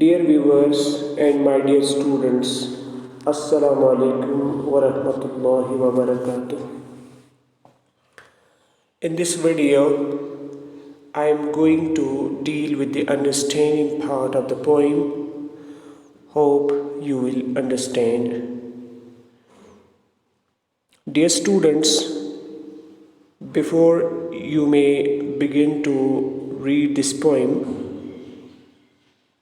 Dear viewers and my dear students, Assalamu alaikum wa rahmatullahi wa barakatuh. In this video, I am going to deal with the understanding part of the poem. Hope you will understand. Dear students, before you may begin to read this poem,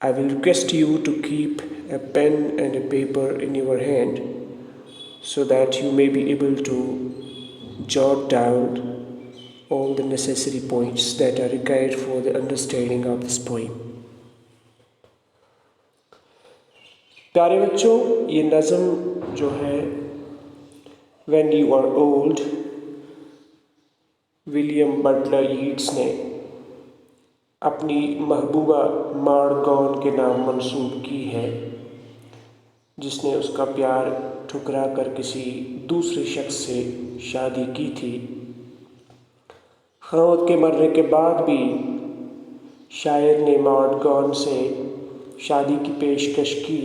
I will request you to keep a pen and a paper in your hand so that you may be able to jot down all the necessary points that are required for the understanding of this poem. प्यारे बच्चों, ये नज़म जो है When You Are Old, William Butler Yeats ने अपनी महबूबा मार्गॉन के नाम मंसूब की है, जिसने उसका प्यार ठुकरा कर किसी दूसरे शख्स से शादी की थी। खावत के मरने के बाद भी शायर ने मार्गॉन से शादी की पेशकश की,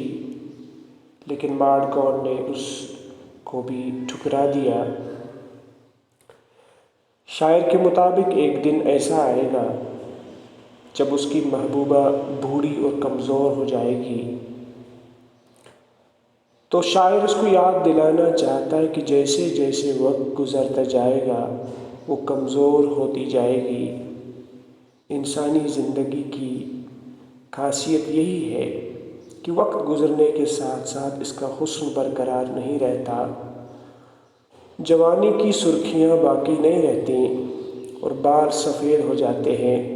लेकिन मार्गॉन ने उसको भी ठुकरा दिया। शायर के मुताबिक एक दिन ऐसा आएगा जब उसकी महबूबा बूढ़ी और कमज़ोर हो जाएगी, तो शायर उसको याद दिलाना चाहता है कि जैसे जैसे वक्त गुज़रता जाएगा वो कमज़ोर होती जाएगी। इंसानी ज़िंदगी की खासियत यही है कि वक्त गुज़रने के साथ साथ इसका हुस्न बरकरार नहीं रहता। जवानी की सुर्खियाँ बाकी नहीं रहती और बाल सफ़ेद हो जाते हैं,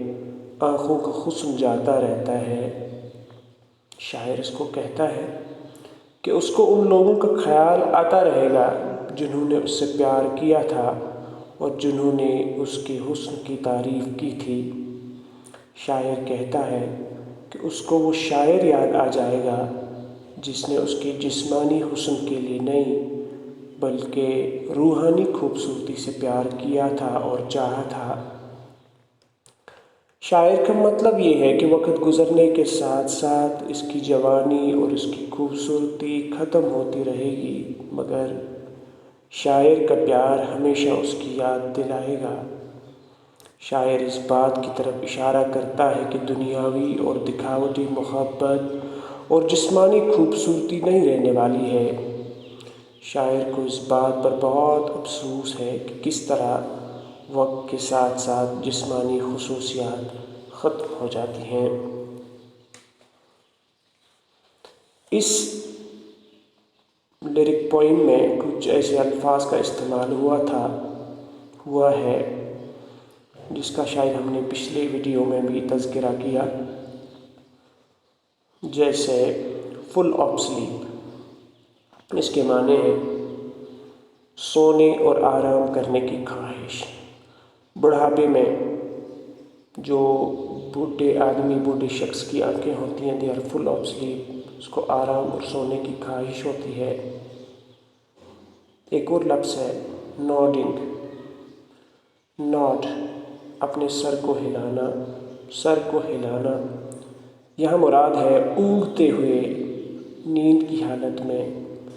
आँखों का हुस्न जाता रहता है। शायर इसको कहता है कि उसको उन लोगों का ख्याल आता रहेगा जिन्होंने उससे प्यार किया था और जिन्होंने उसके हुस्न की तारीफ़ की थी। शायर कहता है कि उसको वो शायर याद आ जाएगा जिसने उसके जिस्मानी हुस्न के लिए नहीं बल्कि रूहानी खूबसूरती से प्यार किया था और चाहा था। शायर का मतलब ये है कि वक्त गुज़रने के साथ साथ इसकी जवानी और इसकी खूबसूरती ख़त्म होती रहेगी, मगर शायर का प्यार हमेशा उसकी याद दिलाएगा। शायर इस बात की तरफ इशारा करता है कि दुनियावी और दिखावटी मोहब्बत और जिस्मानी खूबसूरती नहीं रहने वाली है। शायर को इस बात पर बहुत अफसोस है कि किस तरह वक्त के साथ साथ जिस्मानी खुसूसियात ख़त्म हो जाती हैं। इस लिरिक पोइम में कुछ ऐसे अल्फाज का इस्तेमाल हुआ है जिसका शायद हमने पिछले वीडियो में भी तज़किरा किया, जैसे फुल ऑफ स्लीप। इसके माने हैं सोने और आराम करने की ख्वाहिश। बुढ़ापे में जो बूढ़े शख्स की आंखें होती हैं, they are full of sleep, उसको आराम और सोने की ख्वाहिश होती है। एक और लफ्ज़ है नॉडिंग। नॉड अपने सर को हिलाना, यहाँ मुराद है ऊँघते हुए नींद की हालत में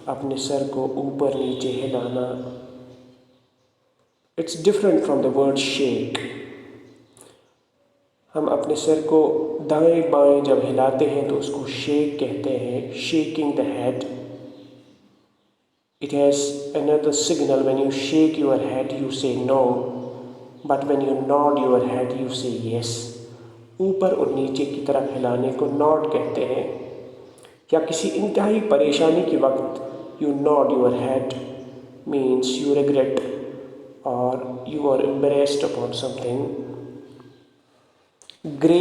अपने सर को ऊपर नीचे हिलाना। It's different from the word shake. हम अपने सर को दाएं बाएं जब हिलाते हैं तो उसको शेक कहते हैं, shaking the head. It has another signal. When you shake your head, you say no, but when you nod your head, you say yes. ऊपर और नीचे की तरफ हिलाने को नॉड कहते हैं। या किसी इंतहाई परेशानी के वक्त you nod your head means you regret or you are embarrassed upon something. Grey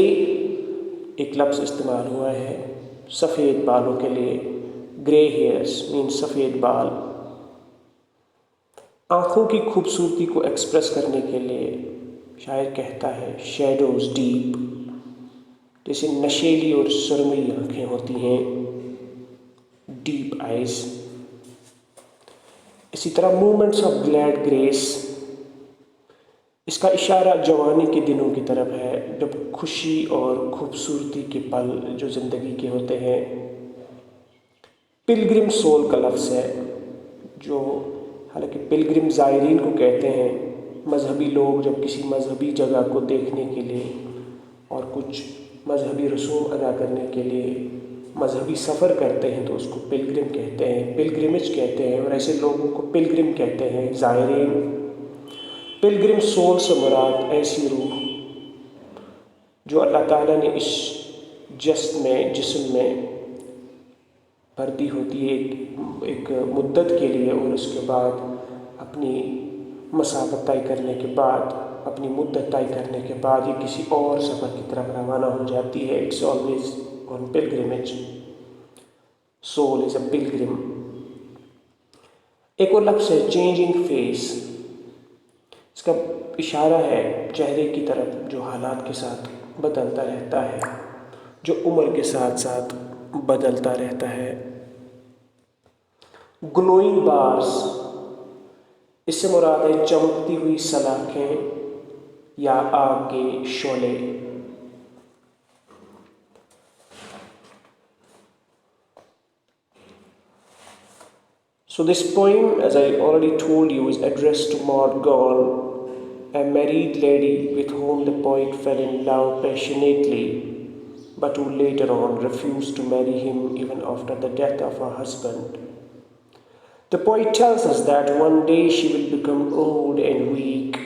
एक लफ्ज़ इस्तेमाल हुआ है सफ़ेद बालों के लिए। ग्रे हेयर्स मीन्स सफ़ेद बाल। आँखों की खूबसूरती को एक्सप्रेस करने के लिए शायर कहता है शैडोज़ डीप, जैसे नशेली और सुरमई आँखें होती हैं, डीप आइज़। इसी तरह मूवमेंट्स ऑफ ग्लैड ग्रेस, इसका इशारा जवानी के दिनों की तरफ है, जब खुशी और खूबसूरती के पल जो ज़िंदगी के होते हैं। पिलग्रिम सोल का लफ्ज़ है, जो हालांकि पिलग्रिम ज़ायरीन को कहते हैं। मजहबी लोग जब किसी मजहबी जगह को देखने के लिए और कुछ मजहबी रसूम अदा करने के लिए मजहबी सफ़र करते हैं तो उसको पिलग्रिम कहते हैं, पिलग्रिमेज कहते हैं, और ऐसे लोगों को पिलग्रिम कहते हैं, ज़ायरीन। पिलग्रिम सोल से मुराद ऐसी रूह जो अल्लाह ताला ने इस जिस्म में भर्ती होती है एक मुद्दत के लिए, और उसके बाद अपनी मसाफत तय करने के बाद, अपनी मुद्दत तय करने के बाद ये किसी और सफ़र की तरफ रवाना हो जाती है। It's always on pilgrimage. Soul is a pilgrim. एक और लफ्ज़ है चेंजिंग फेस। इसका इशारा है चेहरे की तरफ जो हालात के साथ बदलता रहता है, जो उम्र के साथ साथ बदलता रहता है। ग्लोइंग बार्स, इससे मुराद है चमकती हुई सलाखें या आग के Sholay. So this poem, as I already told you, is addressed to Maud Gall, a married lady with whom the poet fell in love passionately, but who later on refused to marry him even after the death of her husband. The poet tells us that one day she will become old and weak.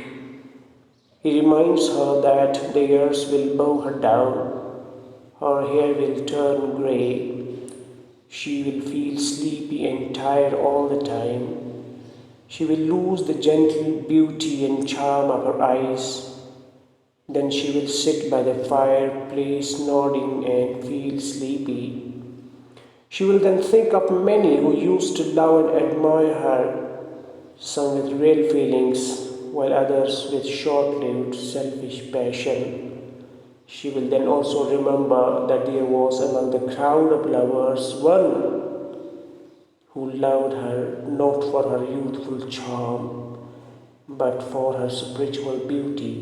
He reminds her that the years will bow her down, her hair will turn grey, she will feel sleepy and tired all the time. She will lose the gentle beauty and charm of her eyes. Then she will sit by the fireplace nodding and feel sleepy. She will then think of many who used to love and admire her, some with real feelings, while others with short-lived selfish passion. She will then also remember that there was among the crowd of lovers one who loved her not for her youthful charm, but for her spiritual beauty.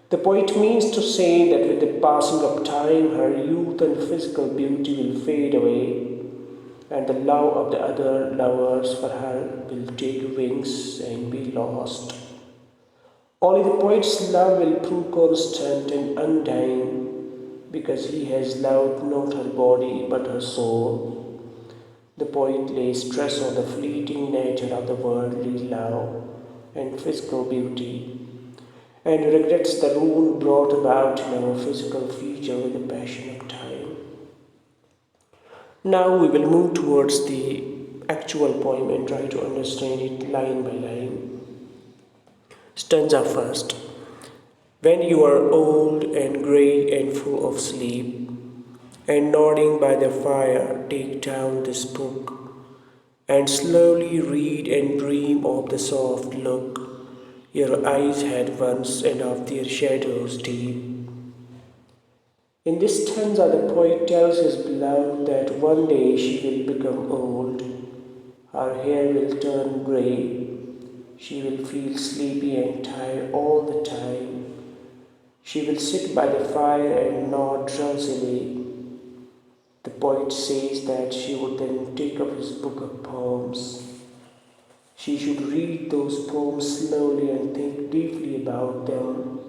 The poet means to say that with the passing of time, her youth and physical beauty will fade away, and the love of the other lovers for her will take wings and be lost. Only the poet's love will prove constant and undying, because he has loved not her body but her soul. The poet lays stress on the fleeting nature of the worldly love and physical beauty, and regrets the ruin brought about in our physical future with the passion of time. Now we will move towards the actual poem and try to understand it line by line. Stanza first. When you are old and grey and full of sleep, and nodding by the fire, take down this book, and slowly read and dream of the soft look your eyes had once and of their shadows deep. In this stanza, the poet tells his beloved that one day she will become old, her hair will turn grey, she will feel sleepy and tired all the time. She will sit by the fire and nod drowsily. The poet says that she would then take up his book of poems. She should read those poems slowly and think deeply about them.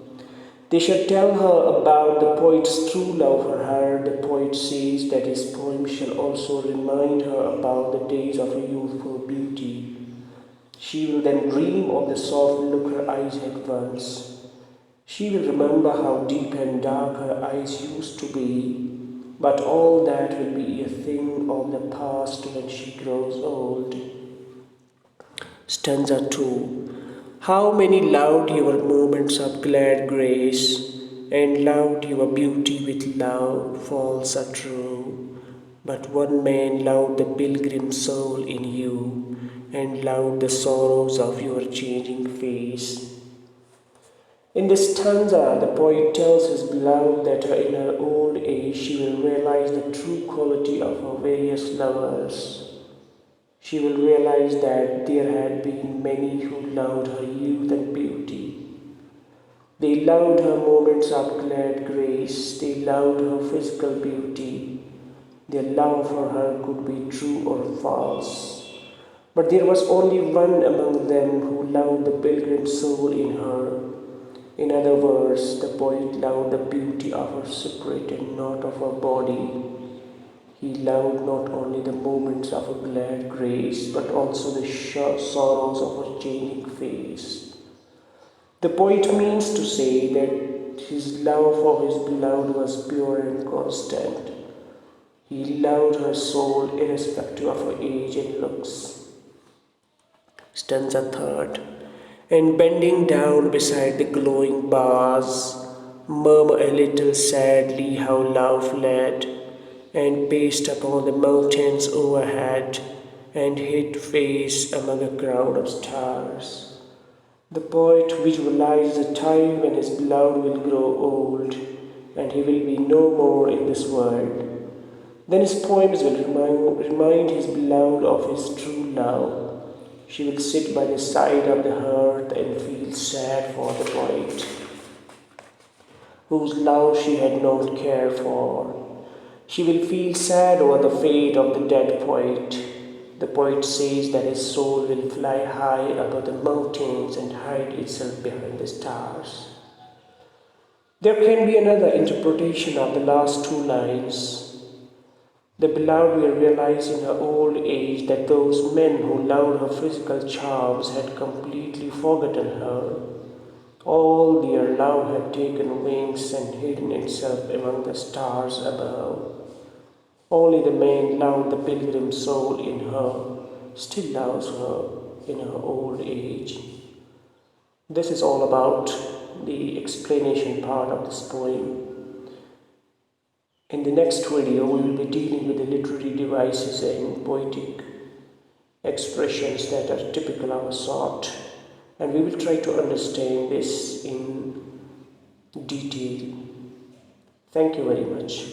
They shall tell her about the poet's true love for her. The poet says that his poem shall also remind her about the days of her youthful beauty. She will then dream of the soft look her eyes had once. She will remember how deep and dark her eyes used to be, but all that will be a thing of the past when she grows old. Stanza 2. How many loved your moments of glad grace, and loved your beauty with love false or true, but one man loved the pilgrim soul in you, and loved the sorrows of your changing face. In this stanza, the poet tells his beloved that in her old age she will realize the true quality of her various lovers. She will realize that there had been many who loved her youth and beauty, They loved her moments of glad grace, they loved her physical beauty. Their love for her could be true or false. But there was only one among them who loved the pilgrim soul in her. In other words, the poet loved the beauty of her spirit and not of her body. He loved not only the moments of her glad grace, but also the sorrows of her changing face. The poet means to say that his love for his beloved was pure and constant. He loved her soul irrespective of her age and looks. Stanza 3rd. And bending down beside the glowing bars, murmur a little sadly how love fled, and paced upon the mountains overhead, and hid face among a crowd of stars. The poet visualized the time when his beloved will grow old, and he will be no more in this world. Then his poems will remind his beloved of his true love. She will sit by the side of the hearth and feel sad for the poet, whose love she had not cared for. She will feel sad over the fate of the dead poet. The poet says that his soul will fly high above the mountains and hide itself behind the stars. There can be another interpretation of the last two lines. The beloved will realize in her old age that those men who loved her physical charms had completely forgotten her. All their love had taken wings and hidden itself among the stars above. Only the man loved the pilgrim soul in her, still loves her in her old age. This is all about the explanation part of this poem. In the next video, we will be dealing with the literary devices and poetic expressions that are typical of our sort, and we will try to understand this in detail. Thank you very much.